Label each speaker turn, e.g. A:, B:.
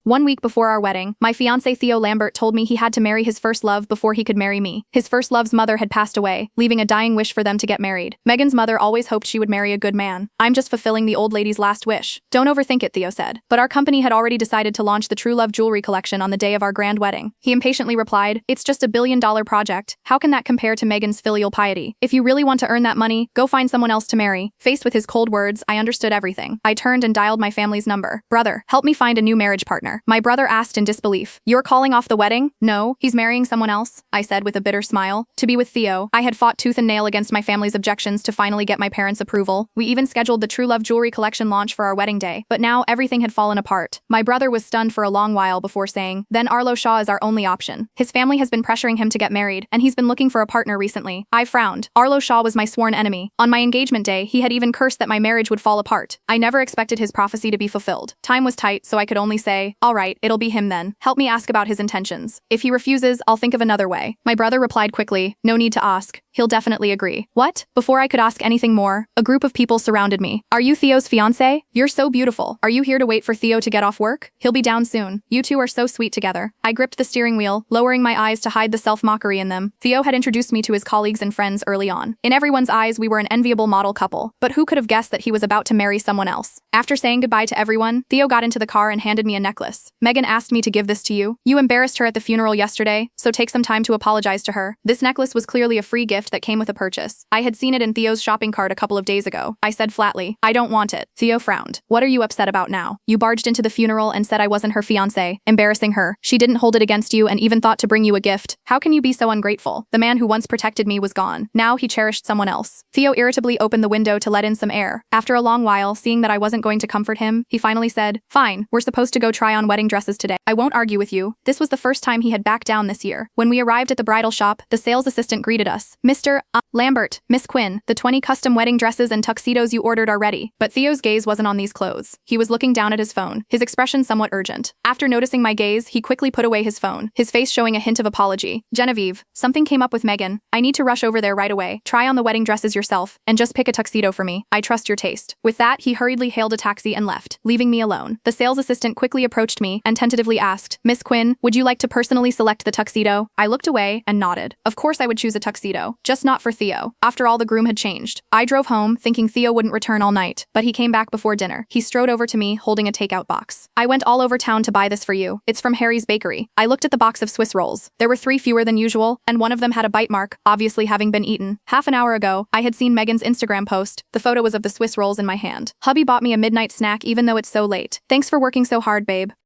A: 1 week before our wedding, my fiancé Theo Lambert told me he had to marry his first love before he could marry me. His first love's mother had passed away, leaving a dying wish for them to get married. Megan's mother always hoped she would marry a good man. I'm just fulfilling the old lady's last wish. Don't overthink it, Theo said. But our company had already decided to launch the True Love jewelry collection on the day of our grand wedding. He impatiently replied, "It's just a billion-dollar project. How can that compare to Megan's filial piety? If you really want to earn that money, go find someone else to marry." Faced with his cold words, I understood everything. I turned and dialed my family's number. "Brother, help me find a new marriage partner." My brother asked in disbelief, "You're calling off the wedding?" "No, he's marrying someone else," I said with a bitter smile. To be with Theo, I had fought tooth and nail against my family's objections to finally get my parents' approval. We even scheduled the True Love jewelry collection launch for our wedding day. But now everything had fallen apart. My brother was stunned for a long while before saying, "Then Arlo Shaw is our only option. His family has been pressuring him to get married, and he's been looking for a partner recently." I frowned. Arlo Shaw was my sworn enemy. On my engagement day, he had even cursed that my marriage would fall apart. I never expected his prophecy to be fulfilled. Time was tight, so I could only say, "All right, it'll be him then. Help me ask about his intentions. If he refuses, I'll think of another way." My brother replied quickly, "No need to ask. He'll definitely agree." What? Before I could ask anything more, a group of people surrounded me. "Are you Theo's fiancé? You're so beautiful. Are you here to wait for Theo to get off work? He'll be down soon. You two are so sweet together." I gripped the steering wheel, lowering my eyes to hide the self-mockery in them. Theo had introduced me to his colleagues and friends early on. In everyone's eyes, we were an enviable model couple. But who could have guessed that he was about to marry someone else? After saying goodbye to everyone, Theo got into the car and handed me a necklace. "Megan asked me to give this to you. You embarrassed her at the funeral yesterday, so take some time to apologize to her." This necklace was clearly a free gift that came with a purchase. I had seen it in Theo's shopping cart a couple of days ago. I said flatly, "I don't want it." Theo frowned. "What are you upset about now? You barged into the funeral and said I wasn't her fiancé, embarrassing her. She didn't hold it against you and even thought to bring you a gift. How can you be so ungrateful? The man who once protected me was gone. Now he cherished someone else." Theo irritably opened the window to let in some air. After a long while, seeing that I wasn't going to comfort him, he finally said, "Fine, we're supposed to go try on wedding dresses today. I won't argue with you." This was the first time he had backed down this year. When we arrived at the bridal shop, the sales assistant greeted us. "Mr. Lambert, Miss Quinn, the 20 custom wedding dresses and tuxedos you ordered are ready." But Theo's gaze wasn't on these clothes. He was looking down at his phone, his expression somewhat urgent. After noticing my gaze, he quickly put away his phone, his face showing a hint of apology. "Genevieve, something came up with Megan. I need to rush over there right away. Try on the wedding dresses yourself, and just pick a tuxedo for me. I trust your taste." With that, he hurriedly hailed a taxi and left, leaving me alone. The sales assistant quickly approached me and tentatively asked, "Miss Quinn, would you like to personally select the tuxedo?" I looked away and nodded. Of course I would choose a tuxedo, just not for Theo. After all, the groom had changed. I drove home, thinking Theo wouldn't return all night, but he came back before dinner. He strode over to me, holding a takeout box. "I went all over town to buy this for you. It's from Harry's Bakery." I looked at the box of Swiss rolls. There were 3 fewer than usual, and one of them had a bite mark, obviously having been eaten. Half an hour ago, I had seen Megan's Instagram post. The photo was of the Swiss rolls in my hand. "Hubby bought me a midnight snack even though it's so late. Thanks for working so hard, babe."